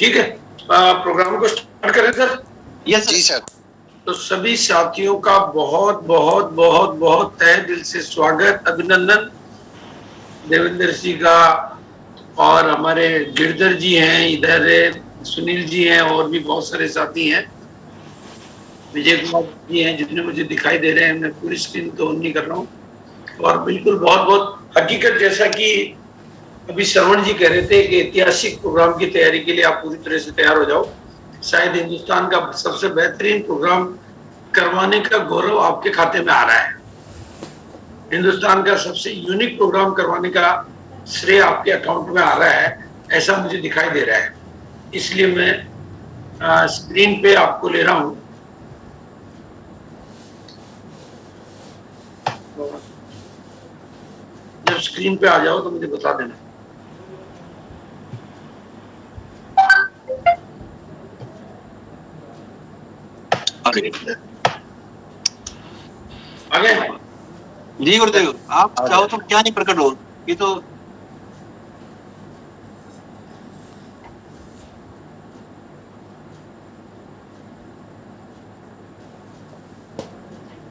ठीक है, प्रोग्राम को स्टार्ट करें सर। यस जी सर। तो सभी साथियों का बहुत बहुत बहुत बहुत तहे दिल से स्वागत, अभिनंदन। देवेंद्र जी का और हमारे गिरधर जी हैं, इधर सुनील जी हैं और भी बहुत सारे साथी हैं, विजय कुमार जी हैं, जितने मुझे दिखाई दे रहे हैं। मैं पूरी स्क्रीन तो ऑन नहीं कर रहा हूँ। और बिल्कुल बहुत बहुत हकीकत, जैसा कि अभी श्रवण जी कह रहे थे कि ऐतिहासिक प्रोग्राम की तैयारी के लिए आप पूरी तरह से तैयार हो जाओ। शायद हिंदुस्तान का सबसे बेहतरीन प्रोग्राम करवाने का गौरव आपके खाते में आ रहा है। हिंदुस्तान का सबसे यूनिक प्रोग्राम करवाने का श्रेय आपके अकाउंट में आ रहा है, ऐसा मुझे दिखाई दे रहा है। इसलिए मैं स्क्रीन पे आपको ले रहा हूं। जब स्क्रीन पे आ जाओ तो मुझे बता देना। आगे जी गुरुदेव, आप चाहो तो क्या नहीं प्रकट हो, ये तो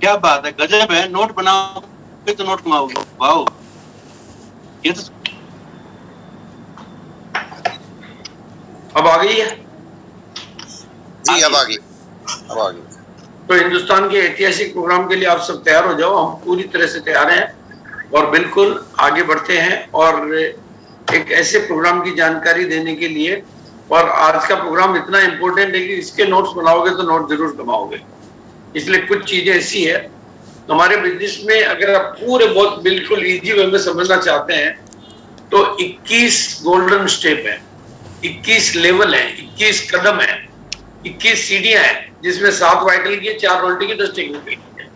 क्या बात है, गजब है। नोट बनाओ तो नोट कमाओगे। वाओ, ये तो अब आ गई है जी, अब आ गई। तो हिंदुस्तान के ऐतिहासिक प्रोग्राम के लिए आप सब तैयार हो जाओ। हम पूरी तरह से तैयार हैं और बिल्कुल आगे बढ़ते हैं और एक ऐसे प्रोग्राम की जानकारी देने के लिए। और आज का प्रोग्राम इतना इम्पोर्टेंट है कि इसके नोट्स बनाओगे तो नोट जरूर कमाओगे। इसलिए कुछ चीजें ऐसी है हमारे बिजनेस में, अगर आप पूरे बहुत बिल्कुल इजी वे में समझना चाहते हैं तो 21 गोल्डन स्टेप है, 21 लेवल है, 21 कदम है, 21 सीढ़ियां हैं, जिसमें 7 वाइटल की, 4 रोल्टी की, 10 टेक्निकल की है।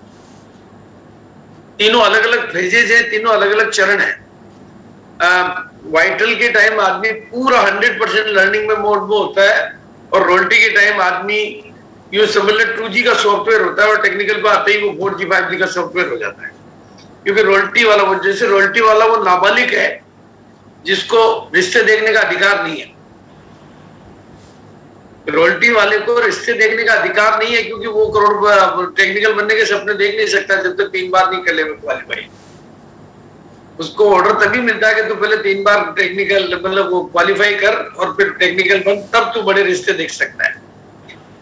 तीनों अलग अलग फेजेज है, तीनों अलग अलग चरण है। वाइटल के टाइम आदमी पूरा 100% लर्निंग में मोड में होता है और रोल्टी के टाइम आदमी यूं समझ ले 2G का सॉफ्टवेयर होता है और टेक्निकल पे आते ही वो 4G 5G का सॉफ्टवेयर हो जाता है। क्योंकि रोल्टी वाला वो, जैसे रोल्टी वाला वो नाबालिग है जिसको रिश्ते देखने का अधिकार नहीं है। रोल्टी वाले को रिश्ते देखने का अधिकार नहीं है क्योंकि वो करोड़ टेक्निकल बनने के सपने देख नहीं सकता जब तक 3 बार नहीं कर ले क्वालिफाई। उसको ऑर्डर तभी मिलता है कि तू पहले 3 बार टेक्निकल मतलब वो क्वालिफाई कर और फिर टेक्निकल बन, तब तू बड़े रिश्ते देख सकता है।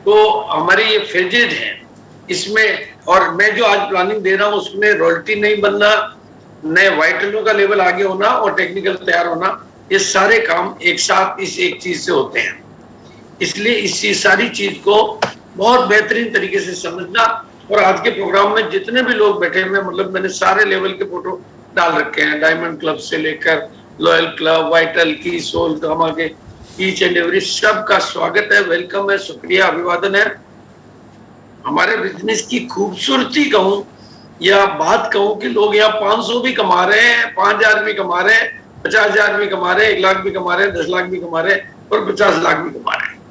तो हमारे ये फेजेज हैं इसमें, और मैं जो आज प्लानिंग दे रहा हूँ उसमें रोल्टी नहीं बनना, नए वाइटलों का लेवल आगे होना और टेक्निकल तैयार होना, ये सारे काम एक साथ इस एक चीज से होते हैं। इसलिए इसी सारी चीज को बहुत बेहतरीन तरीके से समझना। और आज के प्रोग्राम में जितने भी लोग बैठे हुए, मतलब मैंने सारे लेवल के फोटो डाल रखे हैं, डायमंड क्लब से लेकर लॉयल क्लब, वाइटल की, सोल गामा के, ईच एंड एवरी, सबका स्वागत है, वेलकम है, शुक्रिया, अभिवादन है। हमारे बिजनेस की खूबसूरती कहूं या बात कहूं कि लोग यहाँ 500 भी कमा रहे हैं, 5000 भी कमा रहे हैं, 50,000 भी कमा रहे हैं, 1 लाख भी कमा रहे हैं, 10 लाख भी कमा रहे हैं और 50 लाख भी कमा रहे हैं।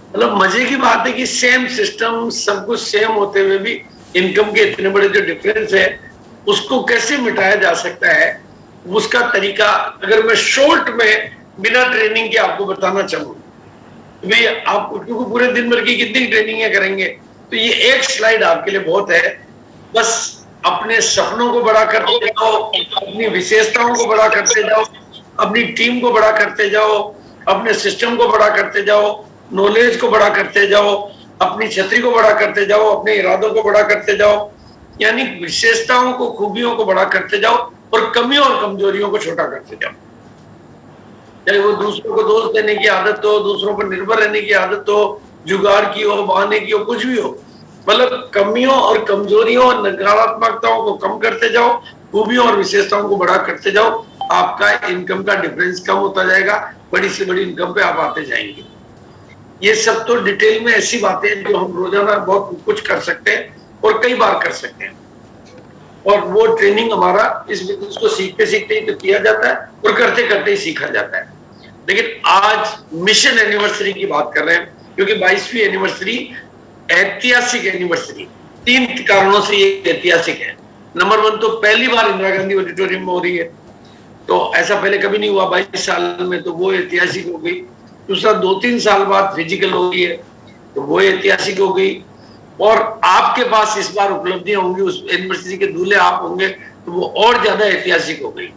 मतलब मजे की बात है कि सेम सिस्टम, सब कुछ सेम होते हुए भी इनकम के इतने बड़े जो डिफरेंस है उसको कैसे मिटाया जा सकता है, उसका तरीका अगर मैं शॉर्ट में बिना ट्रेनिंग के आपको बताना चाहूँ भाई, आप क्योंकि पूरे दिन भर की कितनी ट्रेनिंग करेंगे, तो ये एक स्लाइड आपके लिए बहुत है। बस अपने सपनों को बड़ा करते जाओ, अपनी विशेषताओं को बड़ा करते जाओ, अपनी टीम को बड़ा करते जाओ, अपने सिस्टम को बड़ा करते जाओ, नॉलेज को बड़ा करते जाओ, अपनी छतरी को बड़ा करते जाओ, अपने इरादों को बड़ा करते जाओ, यानी विशेषताओं को, खूबियों को बड़ा करते जाओ और कमियों और कमजोरियों को छोटा करते जाओ। चाहे वो दूसरों को दोष देने की आदत हो, दूसरों पर निर्भर रहने की आदत हो, जुगाड़ की हो, बहाने की हो, कुछ भी हो, मतलब कमियों और कमजोरियों और नकारात्मकताओं को कम करते जाओ, खूबियों और विशेषताओं को बड़ा करते जाओ। आपका इनकम का डिफरेंस कम होता जाएगा, बड़ी से बड़ी इनकम पे आप आते जाएंगे। ये सब तो डिटेल में ऐसी बातें हैं जो हम रोजाना बहुत कुछ कर सकते हैं और कई बार कर सकते हैं। और वो ट्रेनिंग हमारा इस बिजनेस को सीखते सीखते ही तो किया जाता है और करते करते ही सीखा जाता है। लेकिन आज मिशन एनिवर्सरी की बात कर रहे हैं क्योंकि 22वीं एनिवर्सरी ऐतिहासिक एनिवर्सरी, 3 कारणों से ये ऐतिहासिक है। नंबर 1 तो पहली बार इंदिरा गांधी ऑडिटोरियम में हो रही है, तो ऐसा पहले कभी नहीं हुआ 22 साल में, तो वो ऐतिहासिक हो गई। दूसरा 2-3 साल बाद फिजिकल हो गई है तो वो ऐतिहासिक हो गई, और आपके पास इस बार उपलब्धियां होंगी, उस एनिवर्सरी के दूल्हे आप होंगे तो वो और ज्यादा ऐतिहासिक हो गई।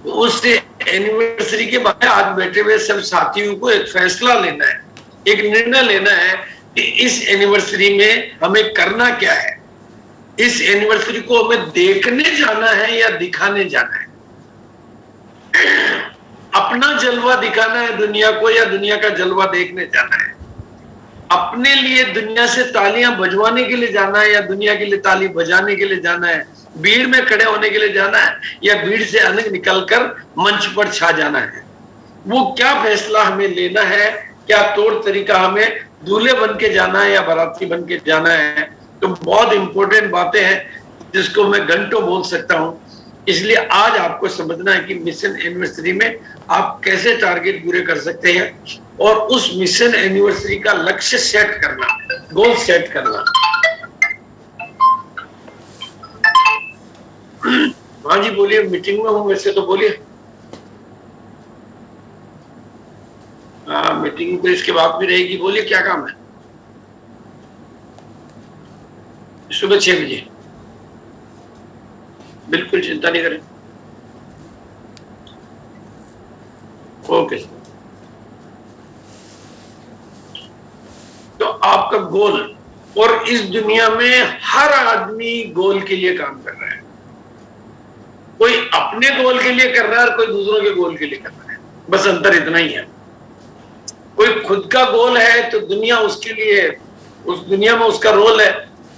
तो उस एनिवर्सरी के बाद आज बैठे हुए सब साथियों को एक फैसला लेना है, एक निर्णय लेना है कि इस एनिवर्सरी में हमें करना क्या है। इस एनिवर्सरी को हमें देखने जाना है या दिखाने जाना है, अपना जलवा दिखाना है दुनिया को या दुनिया का जलवा देखने जाना है, अपने लिए दुनिया से तालियां बजवाने के लिए जाना है या दुनिया के लिए ताली बजाने के लिए जाना है, भीड़ में खड़े होने के लिए जाना है या भीड़ से अलग निकलकर मंच पर छा जाना है। वो क्या फैसला हमें लेना है, क्या तौर तरीका, हमें दूल्हे बन के जाना है या बाराती बन के जाना है, तो बहुत इंपॉर्टेंट बातें हैं जिसको मैं घंटों बोल सकता हूं। इसलिए आज आपको समझना है कि मिशन एनिवर्सरी में आप कैसे टारगेट पूरे कर सकते हैं और उस मिशन एनिवर्सरी का लक्ष्य सेट करना, गोल सेट करना। हाँ जी बोलिए, मीटिंग में हूँ वैसे तो बोलिए। हाँ मीटिंग तो इसके बाद भी रहेगी, बोलिए क्या काम है। सुबह 6 बजे, बिल्कुल चिंता नहीं करें। ओके, तो आपका गोल, और इस दुनिया में हर आदमी गोल के लिए काम कर रहा है। कोई अपने गोल के लिए कर रहा है और कोई दूसरों के गोल के लिए कर रहा है, बस अंतर इतना ही है। कोई खुद का गोल है तो दुनिया उसके लिए, उस दुनिया में उसका रोल है,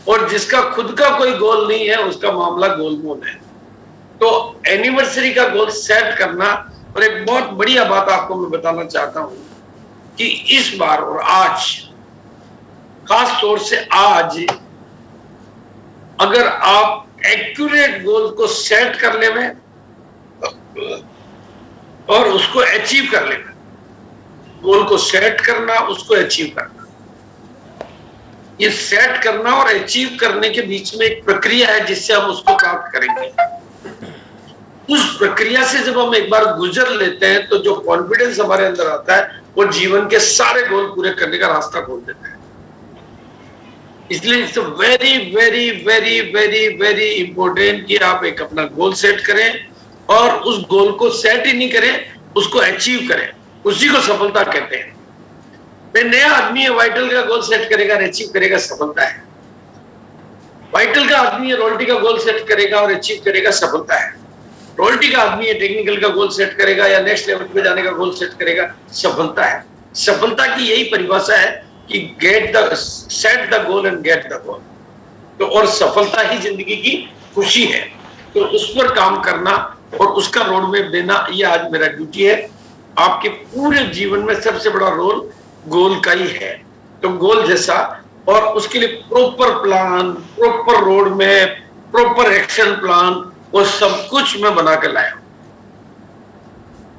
और जिसका खुद का कोई गोल नहीं है उसका मामला गोलमोल है। तो एनिवर्सरी का गोल सेट करना, और एक बहुत बढ़िया बात आपको मैं बताना चाहता हूं कि इस बार और आज, खास तौर से आज, अगर आप एक्यूरेट गोल को सेट कर ले में और उसको अचीव कर ले, गोल को सेट करना, उसको अचीव करना, ये सेट करना और अचीव करने के बीच में एक प्रक्रिया है जिससे हम उसको प्राप्त करेंगे। उस प्रक्रिया से जब हम एक बार गुजर लेते हैं तो जो कॉन्फिडेंस हमारे अंदर आता है वो जीवन के सारे गोल पूरे करने का रास्ता खोल देता है। इसलिए it's very very very very very important कि आप एक अपना गोल सेट करें और उस गोल को सेट ही नहीं करें, उसको अचीव करें, उसी को सफलता कहते हैं। नया आदमी है, वाइटल का गोल सेट करेगा और अचीव करेगा, सफलता है। वाइटल का आदमी है, रॉयल्टी का गोल सेट करेगा और अचीव करेगा, सफलता है। रॉयल्टी का आदमी है, टेक्निकल का गोल सेट करेगा या नेक्स्ट लेवल पे जाने का गोल सेट करेगा, सफलता है। सफलता की यही परिभाषा है कि set the goal and get the goal. तो और सफलता ही जिंदगी की खुशी है, तो उस पर काम करना और उसका रोड मैप देना, ये आज मेरा ड्यूटी है। आपके पूरे जीवन में सबसे बड़ा रोल गोल का ही है। तो गोल जैसा, और उसके लिए proper plan, proper road map, proper action plan, वो सब कुछ मैं बना के लाया हूं।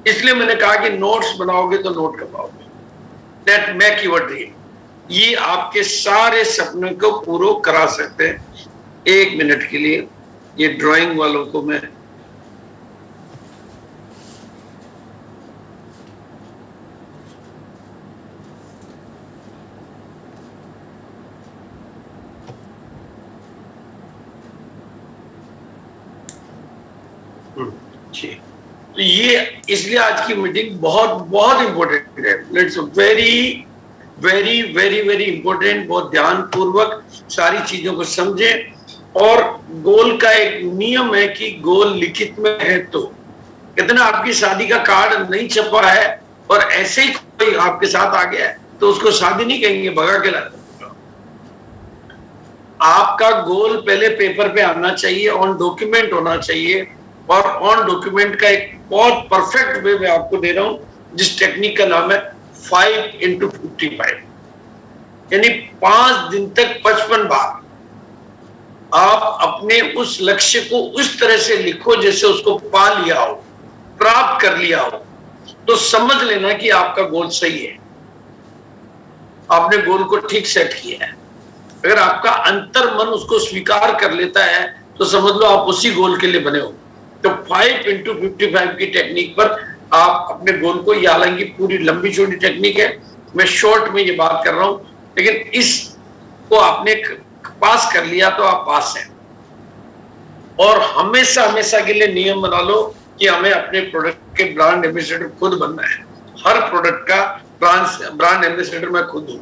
इसलिए मैंने कहा कि नोट्स बनाओगे तो नोट कर पाओगे। That make your dream. ये आपके सारे सपने को पूरा करा सकते हैं। 1 मिनट के लिए ये ड्राइंग वालों को मैं तो ये इसलिए आज की मीटिंग बहुत बहुत इंपॉर्टेंट है। It's very very very very important. बहुत ध्यान पूर्वक सारी चीजों को समझें। और गोल का एक नियम है कि गोल लिखित में है, तो कितना आपकी शादी का कार्ड नहीं छपा है और ऐसे ही कोई आपके साथ आ गया है तो उसको शादी नहीं कहेंगे, भगा के लाते। आपका गोल पहले पेपर पे आना चाहिए, ऑन डॉक्यूमेंट होना चाहिए। और ऑन डॉक्यूमेंट का एक बहुत परफेक्ट वे मैं आपको दे रहा हूं, जिस टेक्निक का नाम है 5x55, यानी 5 दिन तक 55 बार आप अपने उस लक्ष्य को उस तरह से लिखो जैसे उसको पा लिया हो, प्राप्त कर लिया हो। तो समझ लेना कि आपका गोल सही है, आपने गोल को ठीक सेट किया है। अगर आपका अंतर मन उसको स्वीकार कर लेता है तो समझ लो आप उसी गोल के लिए बने हो। तो 5x55 की टेक्निक पर आप अपने गोल को, ये हालांकि पूरी लंबी छोटी टेक्निक है, मैं शॉर्ट में ये बात कर रहा हूं, लेकिन इसको आपने पास कर लिया तो आप पास हैं। और हमेशा हमेशा के लिए नियम बना लो कि हमें अपने प्रोडक्ट के ब्रांड एम्बेसडर खुद बनना है। हर प्रोडक्ट का ब्रांड एम्बेसडर मैं खुद हूं।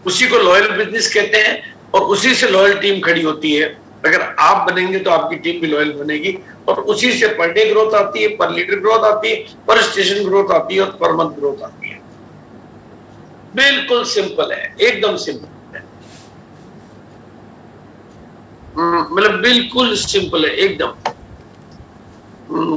उसी को लॉयल बिजनेस कहते हैं और उसी से लॉयल टीम खड़ी होती है। अगर आप बनेंगे तो आपकी टीम भी लॉयल बनेगी और उसी से पर डे ग्रोथ आती है, पर लीटर ग्रोथ आती है, पर स्टेशन ग्रोथ आती है और पर मंथ ग्रोथ आती है। बिल्कुल सिंपल है, एकदम सिंपल है, मतलब बिल्कुल सिंपल है एकदम।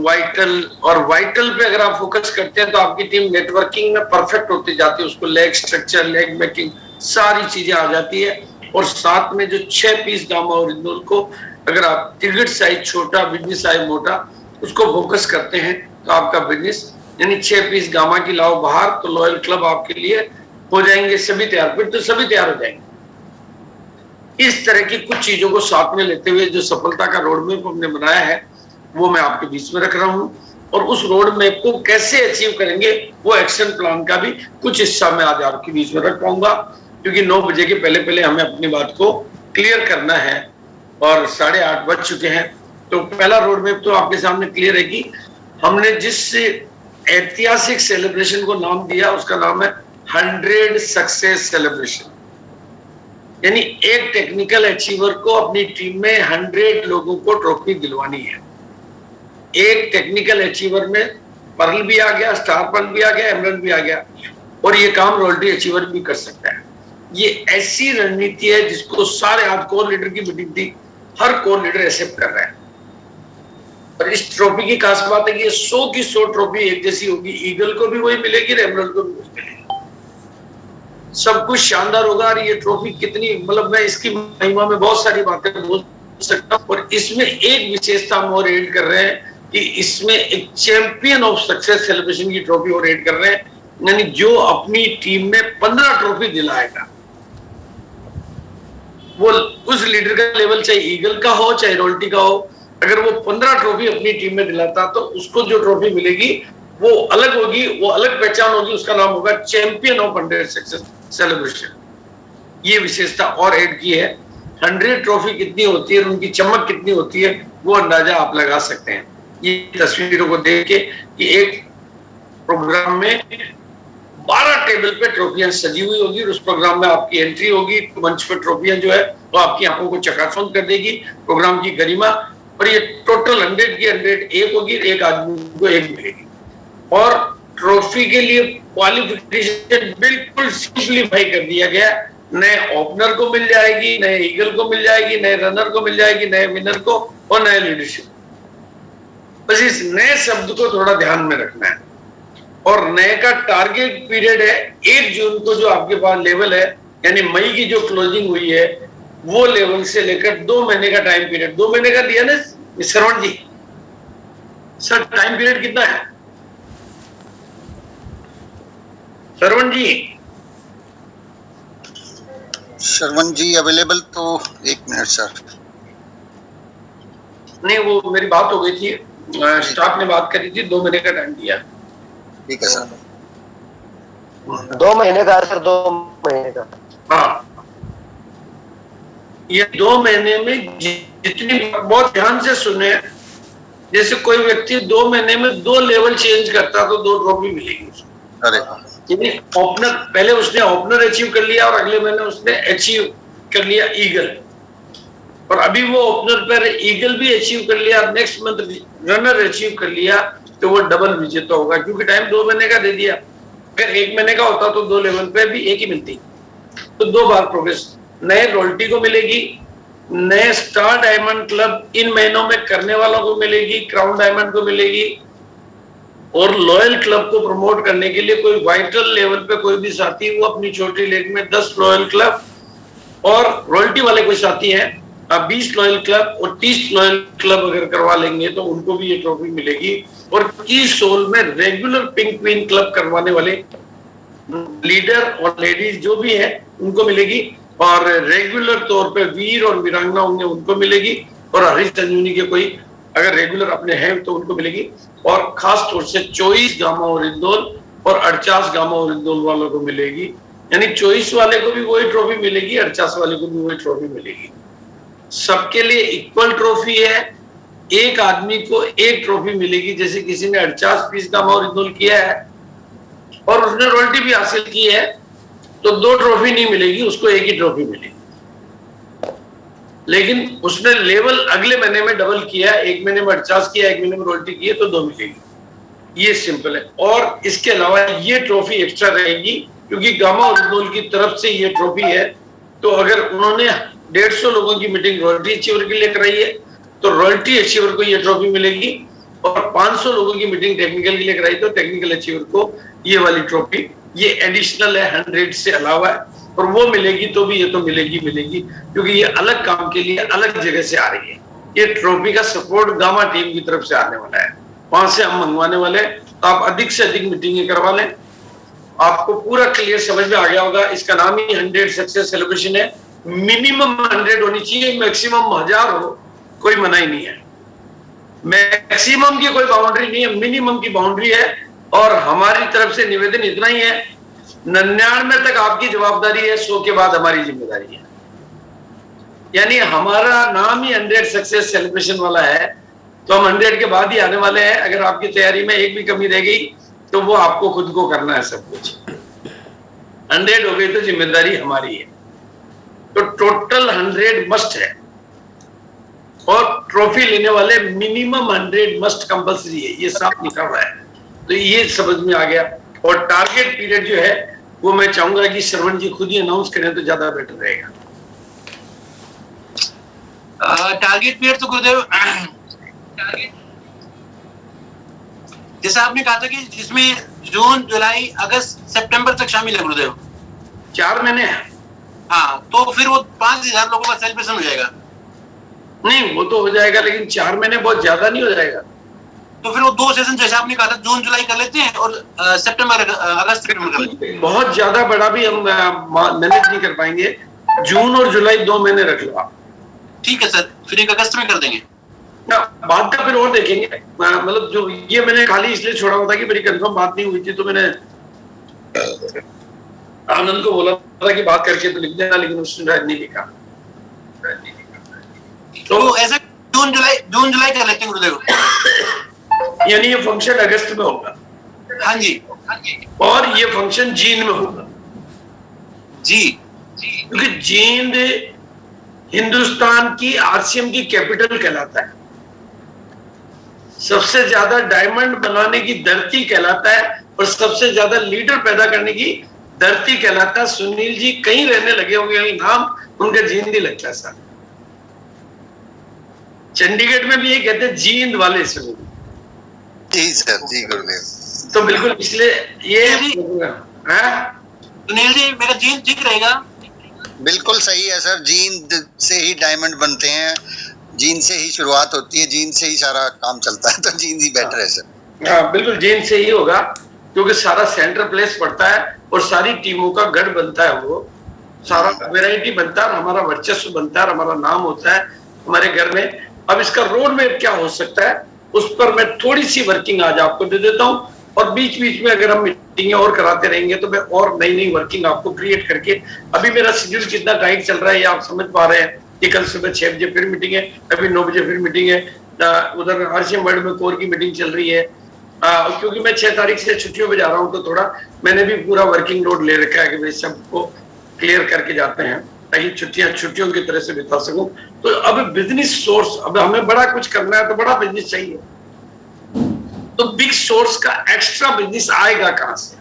वाइटल, और वाइटल पे अगर आप फोकस करते हैं तो आपकी टीम नेटवर्किंग में परफेक्ट होती जाती है। उसको लेग स्ट्रक्चर, लेग मेकिंग, सारी चीजें आ जाती है। और साथ में जो 6 पीस गामा ओरिजिनल को अगर आप टिकट साइज छोटा, बिजनेस साइज मोटा, उसको फोकस करते हैं तो आपका बिजनेस, यानी 6 पीस गामा की लाओ बाहर तो लॉयल क्लब आपके लिए हो जाएंगे सभी तैयार, फिर तो सभी तैयार हो जाएंगे। इस तरह की कुछ चीजों को साथ में लेते हुए जो सफलता का रोड मैप हमने बनाया है वो मैं आपके बीच में रख रहा हूं। और उस रोड मैप को कैसे अचीव करेंगे वो एक्शन प्लान का भी कुछ हिस्सा मैं आज आपके बीच में रख पाऊंगा, क्योंकि 9 बजे के पहले पहले हमें अपनी बात को क्लियर करना है और 8:30 बज चुके हैं। तो पहला रोड मैप तो आपके सामने क्लियर है कि हमने जिस ऐतिहासिक सेलिब्रेशन को नाम दिया उसका नाम है 100 सक्सेस सेलिब्रेशन। यानी एक टेक्निकल अचीवर को अपनी टीम में 100 लोगों को ट्रॉफी दिलवानी है। एक टेक्निकल अचीवर में पर्ल भी आ गया, स्टार पर्ल भी आ गया, एमरल्ड भी आ गया, और ये काम रॉयल्टी अचीवर भी कर सकता है। ये ऐसी रणनीति है जिसको सारे, आज कोर लीडर की मीटिंग थी, हर कोर लीडर एक्सेप्ट कर रहा है। और इस ट्रॉफी की खास बात है कि 100 की 100 ट्रॉफी एक जैसी होगी। ईगल को भी वही मिलेगी, एमरल्ड को भी वही मिलेगी, सब कुछ शानदार होगा। और ये ट्रॉफी कितनी, मतलब मैं इसकी महिमा में बहुत सारी बातें बोल सकता हूँ। और इसमें एक विशेषता हम और ऐड कर रहे हैं कि इसमें एक चैंपियन ऑफ सक्सेस सेलिब्रेशन की ट्रॉफी और ऐड कर रहे हैं, यानी जो अपनी टीम में 15 ट्रॉफी दिलाएगा, वो उस लीडर का लेवल चाहे ईगल का हो चाहे रॉयल्टी का हो, अगर वो 15 ट्रॉफी अपनी टीम में दिलाता तो उसको जो ट्रॉफी मिलेगी वो अलग होगी, वो अलग पहचान होगी, उसका नाम होगा चैंपियन ऑफ 100 सक्सेस सेलिब्रेशन। ये विशेषता और ऐड की है। 100 ट्रॉफी कितनी होती है, उनकी चमक कितनी होती है, वो अंदाजा आप लगा सकते हैं ये तस्वीरों को देख के कि एक प्रोग्राम में 12 टेबल पे ट्रॉफियां सजी हुई होगी और उस प्रोग्राम में आपकी एंट्री होगी, मंच पे ट्रॉफियां जो है वो आपकी आंखों को चकाचौंध कर देगी, प्रोग्राम की गरिमा। और ये टोटल 100 की 100 एक होगी, एक आदमी को एक मिलेगी। और ट्रॉफी के लिए क्वालिफिकेशन बिल्कुल सिंप्लीफाई कर दिया गया। नए ओपनर को मिल जाएगी, नए ईगल को मिल जाएगी, नए रनर को मिल जाएगी, नए विनर को, और नए लीडरशिप। बस इस नए शब्द को थोड़ा ध्यान में रखना है। और नए का टारगेट पीरियड है 1 जून को, जो आपके पास लेवल है, यानी मई की जो क्लोजिंग हुई है वो लेवल से लेकर 2 महीने का टाइम पीरियड, 2 महीने का दिया ना श्रवण जी? सर टाइम पीरियड कितना है श्रवण जी? श्रवण जी अवेलेबल तो 1 मिनट सर। नहीं, वो मेरी बात हो गई थी, स्टाफ ने बात करी थी, 2 महीने का टाइम दिया। ठीक है सर। 2 महीने का सर, 2 महीने का। हाँ, ये 2 महीने में जितनी, बहुत ध्यान से सुने, जैसे कोई व्यक्ति 2 महीने में 2 लेवल चेंज करता तो 2 ट्रॉफी मिलेगी उसको। अरे ओपनर, पहले उसने ओपनर अचीव कर लिया और अगले महीने उसने अचीव कर लिया ईगल, और अभी वो ओपनर पर ईगल भी अचीव कर लिया, नेक्स्ट मंथ रनर अचीव कर लिया, तो वो डबल विजेता होगा, क्योंकि टाइम 2 महीने का दे दिया। अगर 1 महीने का होता तो 2 लेवल पे भी एक ही मिलती, तो 2 बार प्रोग्रेस नए रॉयल्टी को मिलेगी, नए स्टार डायमंड क्लब इन महीनों में करने वालों को मिलेगी, क्राउन डायमंड को मिलेगी। और लॉयल क्लब को प्रमोट करने के लिए कोई वाइटल लेवल पे कोई भी साथी, वो अपनी छोटी लीग में 10 लॉयल क्लब, और रॉयल्टी वाले कोई साथी हैं 20 लॉयल क्लब और 30 लॉयल क्लब अगर करवा लेंगे तो उनको भी ये ट्रॉफी मिलेगी। और 30 सोल में रेगुलर पिंक क्वीन क्लब करवाने वाले लीडर और लेडीज जो भी है उनको मिलेगी, और रेगुलर तौर पे वीर और वीरांगना होंगे उनको मिलेगी, और हरीश संजीवनी के कोई अगर रेगुलर अपने हैं तो उनको मिलेगी, और खास तौर से 24 गामा और इंदौल और 48 गामा और इंदौल वालों को मिलेगी। यानी 24 वाले को भी वही ट्रॉफी मिलेगी, 48 वाले को भी वही ट्रॉफी मिलेगी। सबके लिए इक्वल ट्रॉफी है, एक आदमी को एक ट्रॉफी मिलेगी। जैसे किसी ने 48 पीस गामा और इंदौल किया है और उसने रॉयल्टी भी हासिल की है, तो 2 ट्रॉफी नहीं मिलेगी, उसको एक ही ट्रॉफी मिलेगी। लेकिन उसने लेवल अगले महीने में डबल किया, एक महीने में 50 किया, एक महीने में रॉयल्टी की है, तो 2 मिलेगी। ये सिंपल है। और इसके अलावा ये ट्रॉफी एक्स्ट्रा रहेगी, क्योंकि गामा और इंदौल की तरफ से ये ट्रॉफी है। तो अगर उन्होंने 150 लोगों की मीटिंग रॉयल्टी अचीवर के लिए कराई है, तो रॉयल्टी अचीवर को ये ट्रॉफी मिलेगी, और 500 लोगों की मीटिंग टेक्निकल के लिए कराई तो टेक्निकल अचीवर को ये वाली ट्रॉफी, ये एडिशनल है, 100 से अलावा है, और वो मिलेगी तो भी ये तो मिलेगी, क्योंकि ये अलग काम के लिए अलग जगह से आ रही है। ये ट्रॉफी का सपोर्ट गामा टीम की तरफ से आने वाला है, वहां से हम मंगवाने वाले। तो आप अधिक से अधिक मीटिंगें करवा लें, आपको पूरा क्लियर समझ में आ गया होगा। इसका नाम ही 100 सक्सेस सेलिब्रेशन है। मिनिमम 100 होनी चाहिए, मैक्सिमम 1000 हो, कोई मना ही नहीं है। मैक्सिमम की कोई बाउंड्री नहीं है, मिनिमम की बाउंड्री है। और हमारी तरफ से निवेदन इतना ही है, 99 तक आपकी जवाबदारी है, 100 के बाद हमारी जिम्मेदारी है। यानी हमारा नाम ही 100 सक्सेस सेलिब्रेशन वाला है, तो हम 100 के बाद ही आने वाले हैं। अगर आपकी तैयारी में एक भी कमी रह गई तो वो आपको खुद को करना है सब कुछ। 100 हो गई तो जिम्मेदारी हमारी है। तो टोटल 100 मस्ट है, और ट्रॉफी लेने वाले मिनिमम 100 मस्ट कंपल्सरी है, ये साफ लिखा हुआ है। तो ये समझ में आ गया। और टारगेट पीरियड जो है वो मैं चाहूंगा कि श्रवण जी खुद ही अनाउंस करें तो ज्यादा बेटर रहेगा। टारगेट पीरियड तो गुरुदेव जैसा आपने कहा था कि जिसमें जून, जुलाई, अगस्त, सितंबर तक शामिल है गुरुदेव, 4 महीने हैं। हाँ, तो फिर वो 5000 लोगों का सेलिब्रेशन हो जाएगा। नहीं, वो तो हो जाएगा, लेकिन 4 महीने बहुत ज्यादा नहीं हो जाएगा। तो फिर वो 2 सेशन जैसे आपने कहा था, जून जुलाई कर लेते हैं और सितंबर अगस्त कर लेते हैं। बहुत ज्यादा बड़ा भी हम मैनेज नहीं कर पाएंगे। जून और जुलाई 2 महीने रख लो आप। ठीक है सर, फिर एक अगस्त में कर देंगे ना, बात का फिर और देखेंगे। मतलब जो ये मैंने खाली इसलिए छोड़ा हुआ था कि मेरी कंफर्म बात नहीं हुई थी, तो मैंने आनंद को बोला था कि बात करके तो लिख देना, लेकिन उसने नहीं लिखा। तो ऐसा जून जुलाई कर लेते हैं गुरुदेव। यानी ये फंक्शन अगस्त में होगा। हाँ जी, और ये फंक्शन जींद में होगा जी, क्योंकि जींद हिंदुस्तान की आरसीएम की कैपिटल कहलाता है, सबसे ज्यादा डायमंड बनाने की धरती कहलाता है, और सबसे ज्यादा लीडर पैदा करने की धरती कहलाता है। सुनील जी कहीं रहने लगे होंगे, नाम उनका जींद ही लगता है सर। चंडीगढ़ में भी ये कहते हैं जींद वाले सुनील जी सर, जी गुरुदेव। तो बिल्कुल इसलिए ये सुनील जी मेरा जींद ठीक रहेगा। बिल्कुल सही है सर, जींद से ही डायमंड बनते हैं, जींद से ही शुरुआत होती है, जींद से ही सारा काम चलता है, तो जींद ही बेटर है सर। हाँ बिल्कुल, जींद से ही होगा, क्योंकि सारा सेंटर प्लेस पड़ता है और सारी टीमों का गढ़ बनता है, वो सारा वैरायटी बनता है, हमारा वर्चस्व बनता है, हमारा नाम होता है हमारे घर में। अब इसका रोड मैप क्या हो सकता है, उस पर मैं थोड़ी सी वर्किंग आज आपको दे देता हूँ, और बीच बीच में अगर हम मीटिंगें और कराते रहेंगे तो मैं और नई नई वर्किंग आपको क्रिएट करके, अभी मेरा शेड्यूल कितना टाइट चल रहा है ये आप समझ पा रहे हैं कि कल सुबह 6 बजे फिर मीटिंग है, अभी 9 बजे फिर मीटिंग है, उधर आरसीएम वर्ल्ड में कोर की मीटिंग चल रही है, क्योंकि मैं 6 तारीख से छुट्टियों पे जा रहा हूँ, तो थोड़ा मैंने भी पूरा वर्किंग लोड ले रखा है कि भाई सबको क्लियर करके जाते हैं ताकि छुट्टियों की तरह से बिता सकूं। तो अब बिजनेस सोर्स, अब हमें बड़ा कुछ करना है तो बड़ा बिजनेस चाहिए, तो बिग सोर्स का एक्स्ट्रा बिजनेस आएगा कहां से?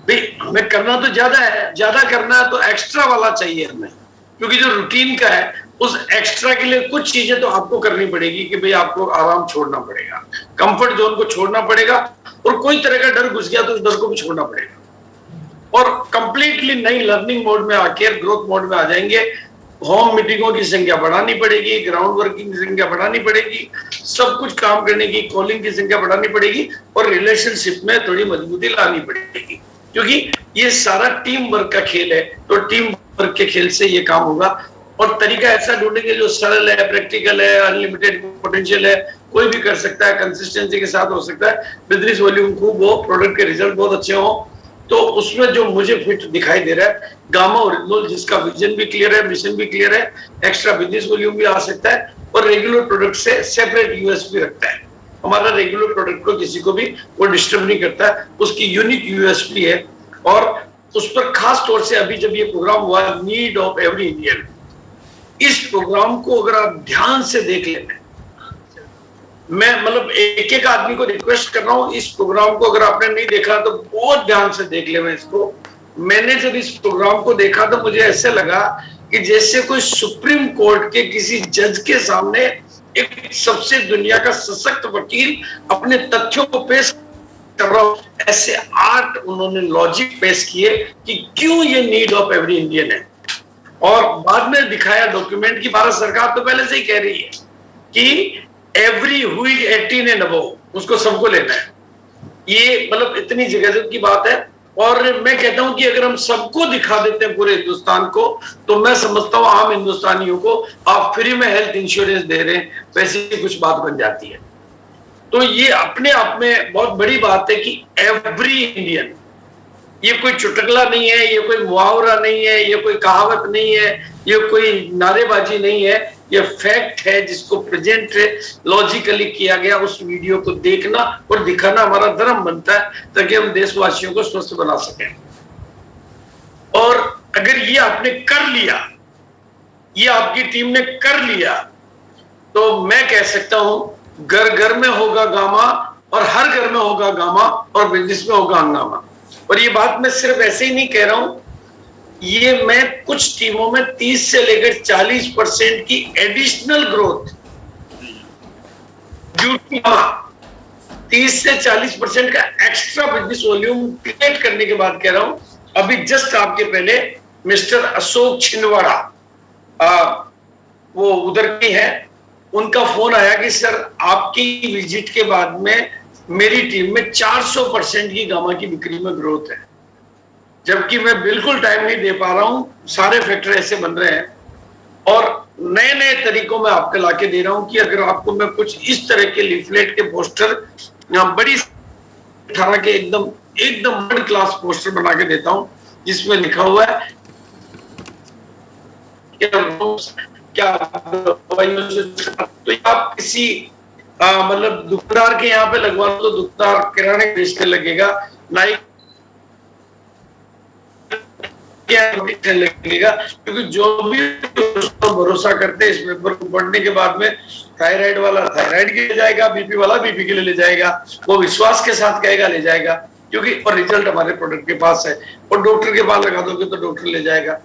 भाई हमें करना तो ज्यादा है, ज्यादा करना है तो एक्स्ट्रा वाला चाहिए हमें, क्योंकि जो रूटीन का है उस एक्स्ट्रा के लिए कुछ चीजें तो आपको करनी पड़ेगी कि भाई आपको आराम छोड़ना पड़ेगा, कंफर्ट जोन को छोड़ना पड़ेगा, और कोई तरह का डर घुस गया तो उस डर को भी छोड़ना पड़ेगा, और कंप्लीटली नई लर्निंग मोड में आके ग्रोथ मोड में आ जाएंगे। होम मीटिंगों की संख्या बढ़ानी पड़ेगी, ग्राउंड वर्किंग की संख्या बढ़ानी पड़ेगी, सब कुछ काम करने की कॉलिंग की संख्या बढ़ानी पड़ेगी, और रिलेशनशिप में थोड़ी मजबूती लानी पड़ेगी, क्योंकि ये सारा टीम वर्क का खेल है। तो टीम वर्क के खेल से ये काम होगा, और तरीका ऐसा ढूंढेंगे जो सरल है, प्रैक्टिकल है, अनलिमिटेड पोटेंशियल है, कोई भी कर सकता है, कंसिस्टेंसी के साथ हो सकता है, बिजनेस वॉल्यूम खूब हो, प्रोडक्ट के रिजल्ट बहुत अच्छे हो। तो उसमें जो मुझे फिट दिखाई दे रहा है गामा ओरिजिनल, जिसका विजन भी क्लियर है, मिशन भी क्लियर है, एक्स्ट्रा बिजनेस वॉल्यूम भी आ सकता है और रेगुलर प्रोडक्ट से सेपरेट यूएसपी रखता है। हमारा रेगुलर प्रोडक्ट को किसी को भी वो डिस्टर्ब नहीं करता है, उसकी यूनिक यूएसपी है। और उस पर खास तौर से अभी जब ये प्रोग्राम हुआ नीड ऑफ एवरी इंडियन, इस प्रोग्राम को अगर आप ध्यान से देख लें, मैं मतलब एक एक आदमी को रिक्वेस्ट कर रहा हूं, इस प्रोग्राम को अगर आपने नहीं देखा तो बहुत ध्यान से देख ले। मैं इसको, मैंने जब इस प्रोग्राम को देखा तो मुझे ऐसे लगा कि जैसे कोई सुप्रीम कोर्ट के किसी जज के सामने एक सबसे दुनिया का सशक्त वकील अपने तथ्यों को पेश कर रहा हो। ऐसे 8 उन्होंने लॉजिक पेश किए कि क्यों ये नीड ऑफ एवरी इंडियन है, और बाद में दिखाया डॉक्यूमेंट की भारत सरकार तो पहले से ही कह रही है कि every who is 18 and above उसको सबको लेना है। ये मतलब इतनी जगह की बात है। और मैं कहता हूं कि अगर हम सबको दिखा देते हैं पूरे हिंदुस्तान को, तो मैं समझता हूं आम हिंदुस्तानियों को आप फ्री में हेल्थ इंश्योरेंस दे रहे हैं, वैसे ही कुछ बात बन जाती है। तो ये अपने आप में बहुत बड़ी बात है कि एवरी इंडियन, ये कोई चुटकुला नहीं है, ये कोई मुहावरा नहीं है, ये कोई कहावत नहीं है, ये कोई नारेबाजी नहीं है, ये फैक्ट है जिसको प्रेजेंट लॉजिकली किया गया। उस वीडियो को देखना और दिखाना हमारा धर्म बनता है ताकि हम देशवासियों को स्वस्थ बना सकें। और अगर ये आपने कर लिया, ये आपकी टीम ने कर लिया, तो मैं कह सकता हूं घर घर में होगा गामा, और हर घर में होगा गामा, और बिजनेस में होगा हंगामा। और ये बात मैं सिर्फ ऐसे ही नहीं कह रहा हूं, ये मैं कुछ टीमों में 30 से लेकर 40% की एडिशनल ग्रोथ ड्यू टू 30 से 40% का एक्स्ट्रा बिजनेस वॉल्यूम क्रिएट करने के बाद कह रहा हूं। अभी जस्ट आपके पहले मिस्टर अशोक छिंदवाड़ा, वो उधर के हैं, उनका फोन आया कि सर आपकी विजिट के बाद में मेरी टीम में 400% की गामा की बिक्री में ग्रोथ है, जबकि मैं बिल्कुल टाइम नहीं दे पा रहा हूं, सारे फैक्टर ऐसे बन रहे हैं। और नए नए तरीकों में आपको लाके दे रहा हूं कि अगर आपको मैं कुछ इस तरह के लीफलेट के पोस्टर, बड़ी 18 के एकदम वर्ल्ड क्लास पोस्टर बना के देता हूं, जिसमें लिखा हुआ है क्या तो आप किसी मतलब दुकानदार के यहाँ पे लगवा तो दुकानदार किराने बेचने लगेगा, नाई लगेगा, क्योंकि जो भी भरोसा करते हैं इस पेपर को पढ़ने के बाद में, थायराइड वाला थायराइड के लिए जाएगा, बीपी वाला बीपी के लिए ले जाएगा, वो विश्वास के साथ कहेगा ले जाएगा, क्योंकि और रिजल्ट हमारे प्रोडक्ट के पास है। और डॉक्टर के पास लगा दोगे तो डॉक्टर ले जाएगा।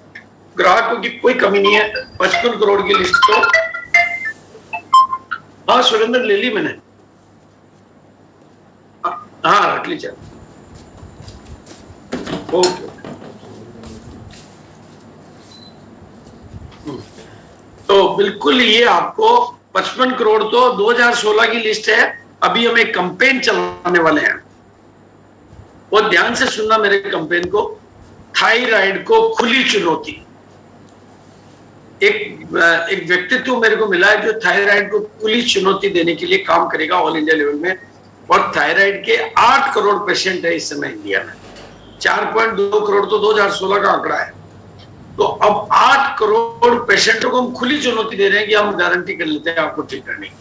ग्राहकों की कोई कमी नहीं है। 55 करोड़ की लिस्ट तो हाँ सुरेंद्र ले ली मैंने, हाँ रख ली चल, ओके। तो बिल्कुल ये आपको 55 करोड़ तो 2016 की लिस्ट है। अभी हम एक कैंपेन चलाने वाले हैं, वो ध्यान से सुनना मेरे कैंपेन को। थायराइड को खुली चुनौती। एक व्यक्तित्व मेरे को मिला है जो थायराइड को खुली चुनौती देने के लिए काम करेगा ऑल इंडिया लेवल में। और थायराइड के 8 करोड़ पेशेंट है इस समय इंडिया में। 4.2 करोड़ तो 2016 का आंकड़ा है। तो अब 8 करोड़ पेशेंटों को हम खुली चुनौती दे रहे हैं कि हम गारंटी कर लेते हैं आपको ठीक करने की।